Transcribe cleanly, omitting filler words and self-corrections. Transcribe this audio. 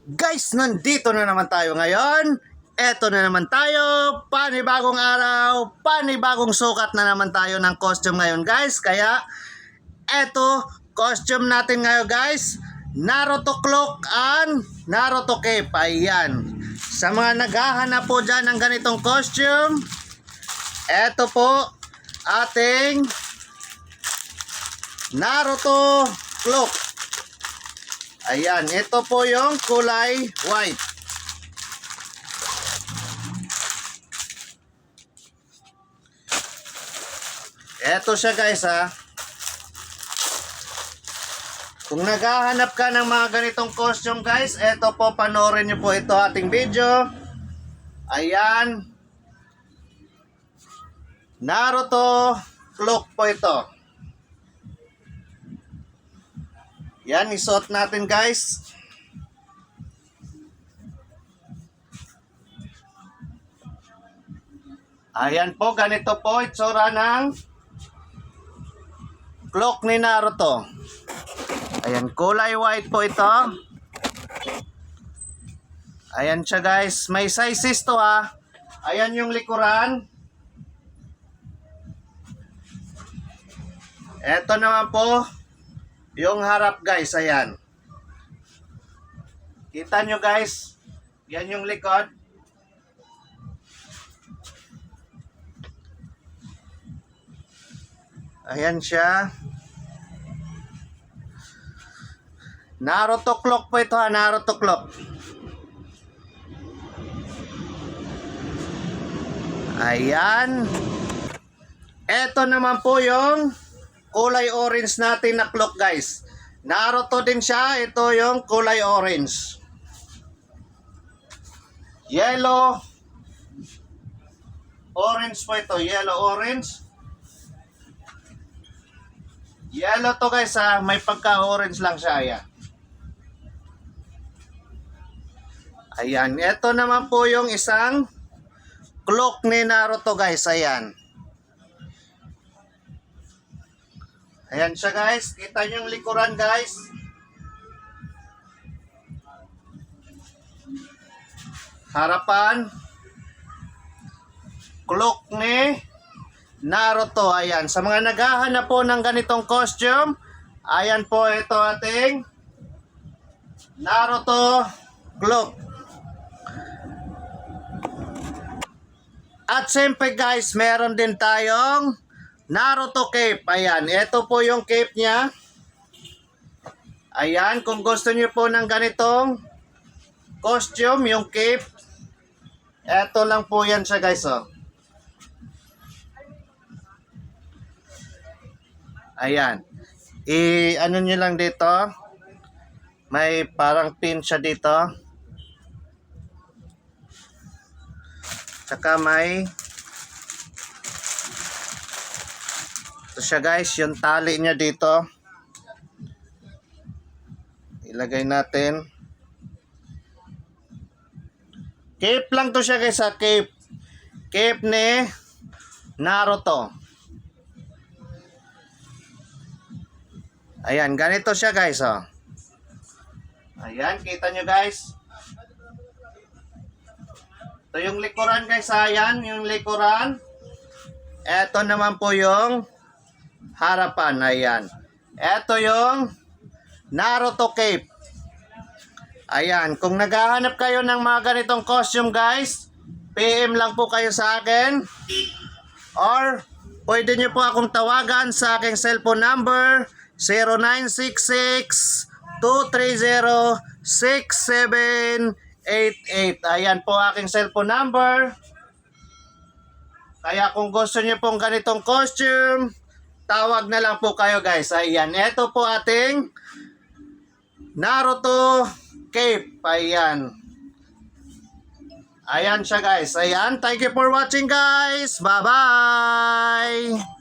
Guys, nandito na naman tayo ngayon. Eto na naman tayo, panibagong araw, panibagong sukat na naman tayo ng costume ngayon guys. Kaya eto, costume natin ngayon guys, Naruto cloak and Naruto cape. Ayan. Sa mga naghahanap po dyan ng ganitong costume, eto po ating Naruto cloak. Ayan, ito po yung kulay white. Ito siya guys ha. Kung naghahanap ka ng mga ganitong costume guys, ito po, panoorin nyo po ito ating video. Ayan. Naruto cloak po ito. Yan, isuot natin guys. Ayan po, ganito po itsura ng cloak ni Naruto. Ayan, kulay white po ito. Ayan siya guys, may sizes to ha. Ayan yung likuran. Ito naman po yung harap guys, ayan. Kita nyo guys, yan yung likod. Ayan siya. Naruto cloak po ito ha, Naruto cloak. Ayan. Ito naman po yung kulay orange natin na cloak guys. Naruto din siya. Ito yung kulay orange. Yellow. Orange po ito. Yellow orange. Yellow to guys ha. May pagka-orange lang siya. Ayan. Ayan. Ito naman po yung isang cloak ni Naruto guys. Ayan. Ayan siya guys. Kita nyo yung likuran guys. Harapan. Cloak ni Naruto. Ayan. Sa mga naghahanap po ng ganitong costume, ayan po ito ating Naruto cloak. At siyempre guys, meron din tayong Naruto cape. Ayan, ito po yung cape niya. Ayan, kung gusto niyo po ng ganitong costume, yung cape, ito lang po yan siya guys. Oh. Ayan. Ano nyo lang dito. May parang pin siya dito. Tsaka may ito siya guys, yung tali niya dito. Ilagay natin. Cape lang to siya guys ha, cape. Cape ni Naruto. Ayan, ganito siya guys oh. Ayan, kita nyo guys. Ito yung likuran guys, ayan, yung likuran. Ito naman po yung harapan, ayan. Ito yung Naruto cape. Ayan, kung naghahanap kayo ng mga ganitong costume guys, PM lang po kayo sa akin. Or, pwede nyo po akong tawagan sa aking cellphone number, 0966-230-6788. Ayan po aking cellphone number. Kaya kung gusto niyo pong ganitong costume, tawag na lang po kayo guys. Ayan, ito po ating Naruto cape. Ayan. Ayan siya guys. Ayan, thank you for watching guys. Bye-bye.